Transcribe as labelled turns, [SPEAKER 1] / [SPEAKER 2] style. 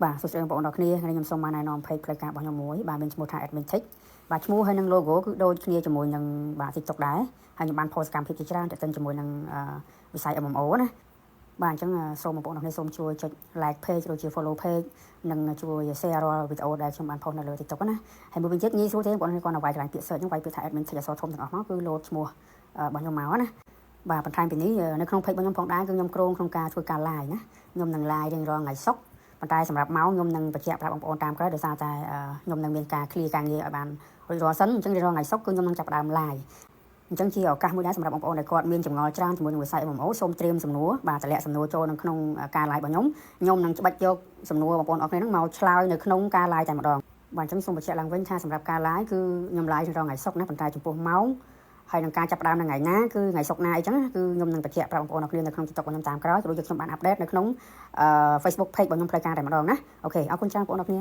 [SPEAKER 1] បាទសួស្តីបងប្អូនទាំងគ្នាខ្ញុំសូមមកណែនាំ page ផ្លូវការរបស់ខ្ញុំមួយបាទមានឈ្មោះថា Admin Tech បាទឈ្មោះហើយនឹង logo គឺដូចគ្នាជាមួយនឹងបាទ TikTok ដែរហើយខ្ញុំបាន post កម្មភាពជាច្រើនទាក់ទិនជាមួយនឹងវិស័យ MMO ណាបាទអញ្ចឹងសូមបងប្អូនទាំងគ្នាសូមជួយចុច like page ឬជា follow page និងជួយ share រាល់វីដេអូដែលខ្ញុំបាន post នៅលើ TikTok ណាហើយមួយវិញទៀតងាយស្រួលទេបងប្អូនគាត់នៅវាយកន្លែងពាក្យ search ហ្នឹងវាយពាក្យថា Admin Tech អក្សរធំទាំងអស់មកគឺ load ឈ្មោះរបស់ខ្ញុំមកណាបាទបន្ថែមពីនេះនៅក្នុង page របស់ខ្ញុំផងដែរគឺខ្ញុំក្រុងក្នុងការធ្វើការ live ណាខ្ញុំនឹង live រៀងរាល់ថ្ងៃសុក្រប៉ុន្តែសម្រាប់ម៉ោងខ្ញុំនឹងបញ្ជាក់ប្រាប់បងប្អូនតាមក្រោយដោយសារតែខ្ញុំនឹងមានការ clear ការងារឲ្យបានរួចរាល់សិនអញ្ចឹងរាល់ថ្ងៃសុក្រគឺខ្ញុំនឹងចាប់ផ្ដើម live អញ្ចឹងជាឱកាសមួយដែរសម្រាប់បងប្អូនដែលគាត់មានចម្ងល់ច្រើនជាមួយនឹងវិស័យ MMO សូមត្រៀមសំណួរបាទតម្លាក់សំណួរចូលនៅក្នុងការ live របស់ខ្ញុំនឹងច្បាច់យកសំណួរបងប្អូនអរគ្នាហ្នឹងមកឆ្លើយនៅក្នុងការ live តែម្ដងបាទអញ្ចឹងសូមបញ្ជាក់ឡើងវិញថាសម្រាប់ការ live គឺខ្ញុំ live រាល់ថ្ងៃសុក្រណាប៉ុន្តែចំពោះម៉ោងហើយនឹងការចាប់ផ្ដើមនៅថ្ងៃណាគឺថ្ងៃសុក្រណាអីចឹងគឺខ្ញុំនឹងបញ្ជាក់ប្រាប់បងប្អូនអរគ្នានៅក្នុង TikTok របស់ខ្ញុំតាមក្រោយក៏ដូចជាខ្ញុំបាន update នៅក្នុង Facebook page របស់ខ្ញុំផ្លូវការតែម្ដងណាអូខេអរគុណច្រើនបងប្អូនអរគ្នា